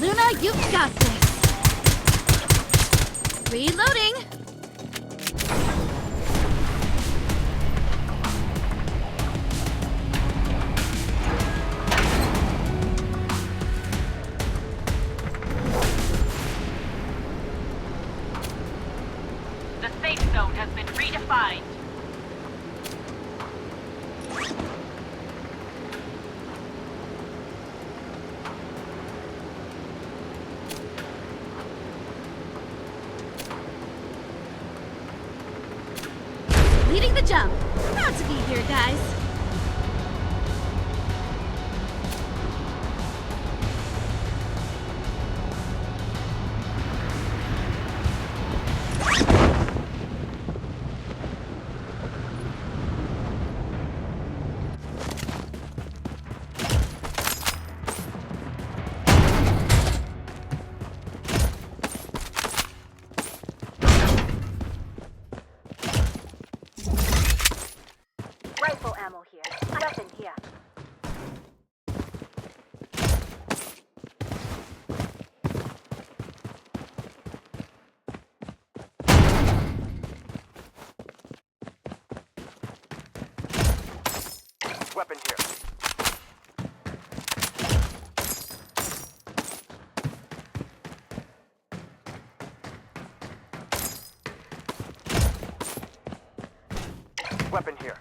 Luna, you've got this. Reloading. The safe zone has been redefined. Leading the jump. Proud to be here, guys. Rifle ammo here. Weapon here. Weapon here. Weapon here.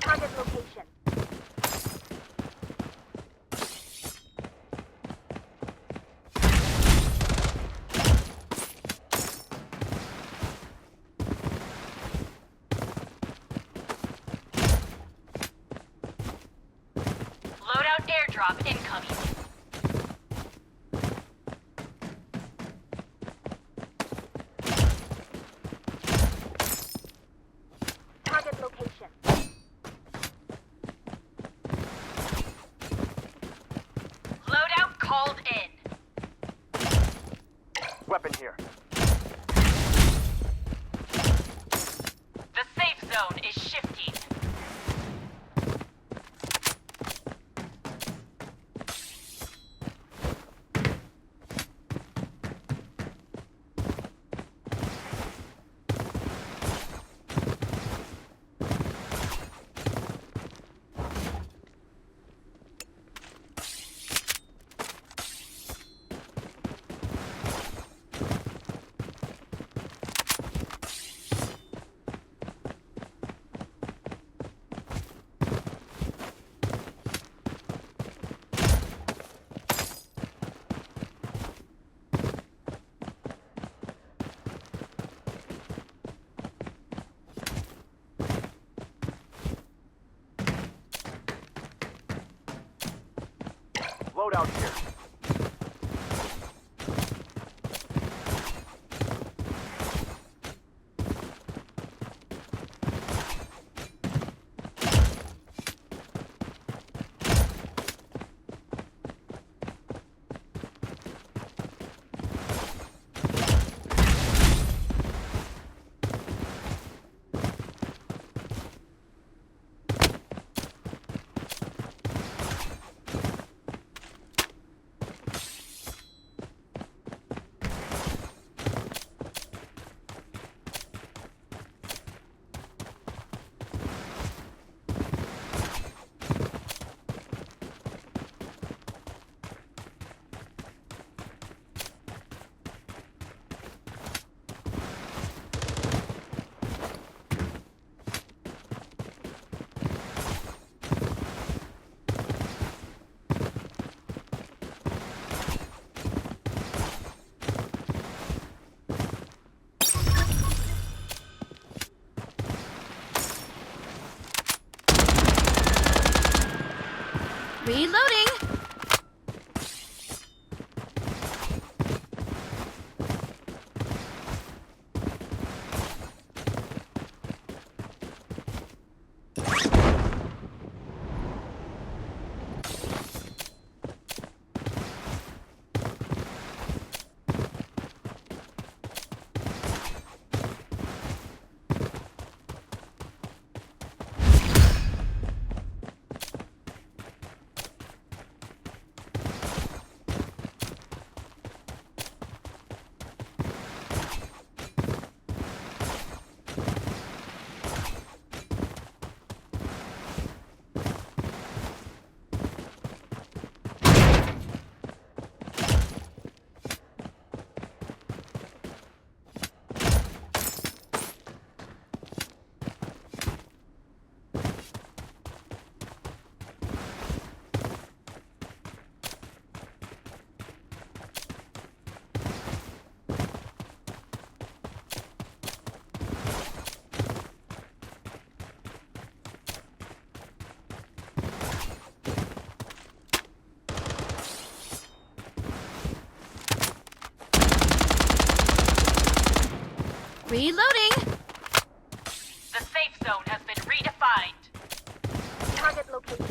Target location. Loadout airdrop incoming. Target location. Loadout called in. Weapon here. The safe zone is shifting. Loadout here. Reloading! Reloading! The safe zone has been redefined. Target location.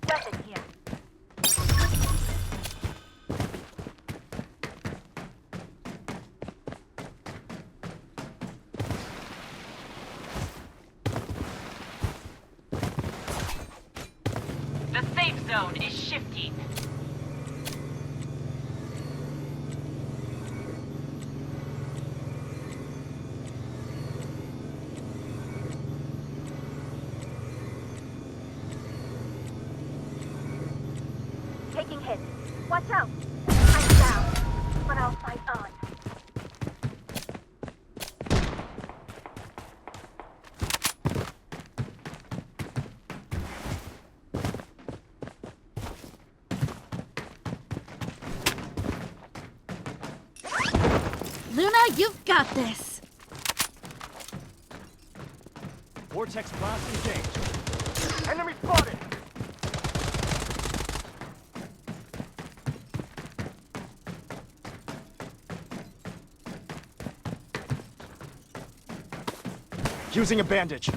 Weapon here. The safe zone is shifting. Taking hits. Watch out. I'm down, but I'll fight on. Luna, you've got this! Vortex blast engaged. Enemy spotted! Using a bandage.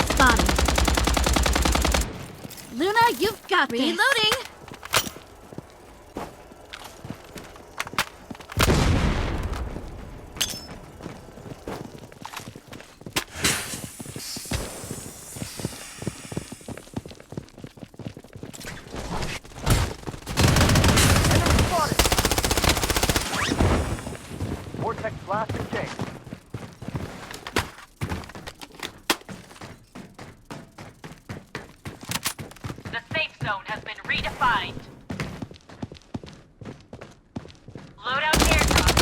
Spotted. Luna, you've got this! Reloading! Enemy spotted! Vortex blast engaged. The safe zone has been redefined. Loadout airdrop.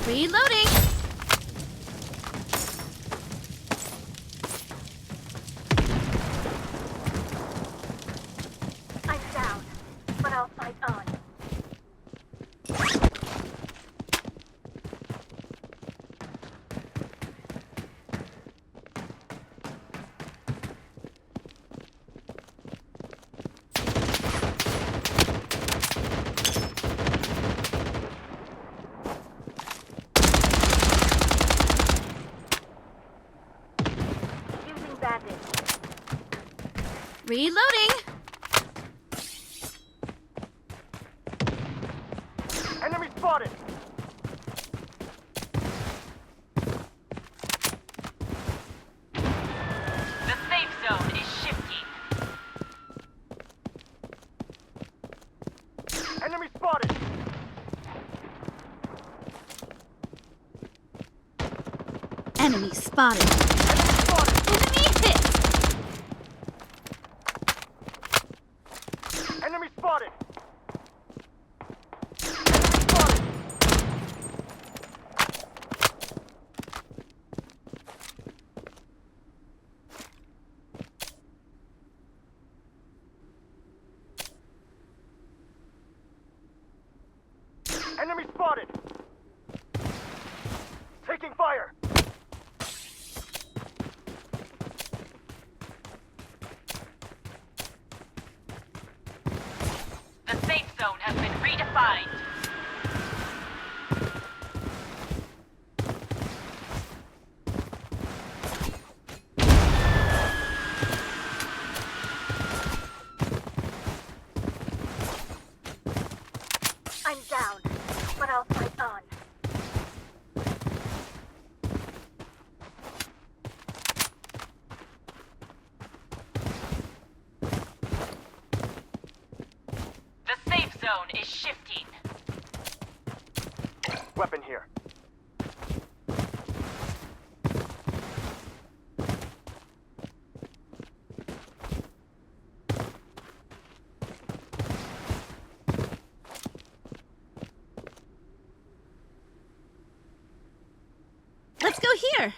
Reloading! I'm down, but I'll fight on. Reloading. Enemy spotted! The safe zone is shifting. Enemy spotted! Enemy spotted. Enemy spotted! Enemy hit. Enemy spotted! Enemy spotted! Enemy spotted! Taking fire! The safe zone has been redefined. I'm down, but I'll fight on. The safe zone is shifting. Weapon here. Let's go here.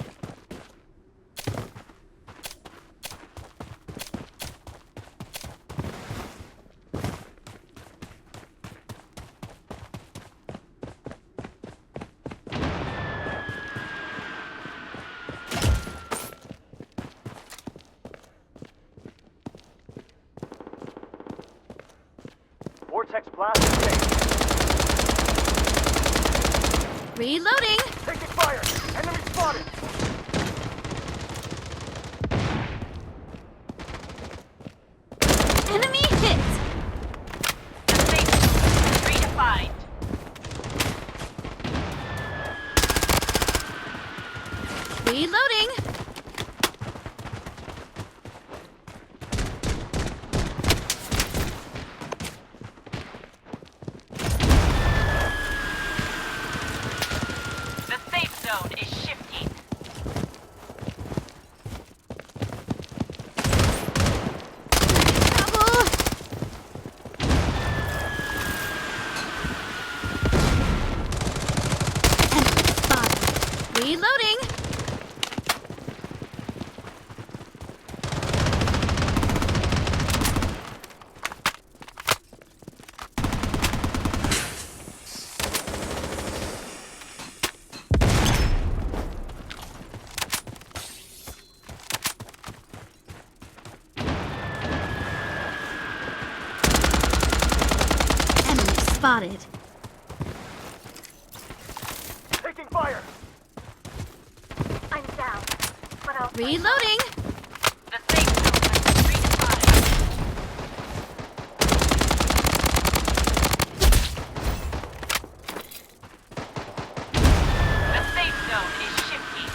Vortex blast engaged. Reloading. Taking fire! Enemy spotted! Enemy hit. The safe zone is redefined. Reloading. The safe zone is shifting. Double. Enemy spotted. Reloading. Enemy spotted. Taking fire! I'm down, but I'll fight on. Reloading. The safe zone has been redefined. The safe zone is shifting.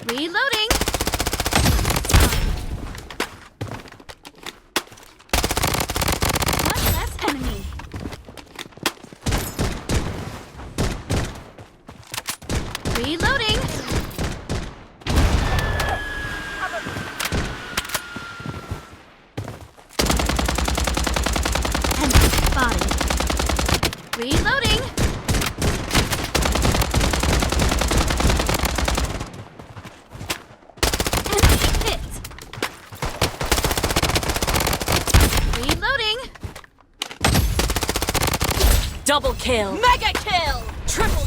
Reloading. One less enemy. Reloading. Enemy spotted. Reloading. Enemy hit. Reloading. Double kill. Mega kill. Triple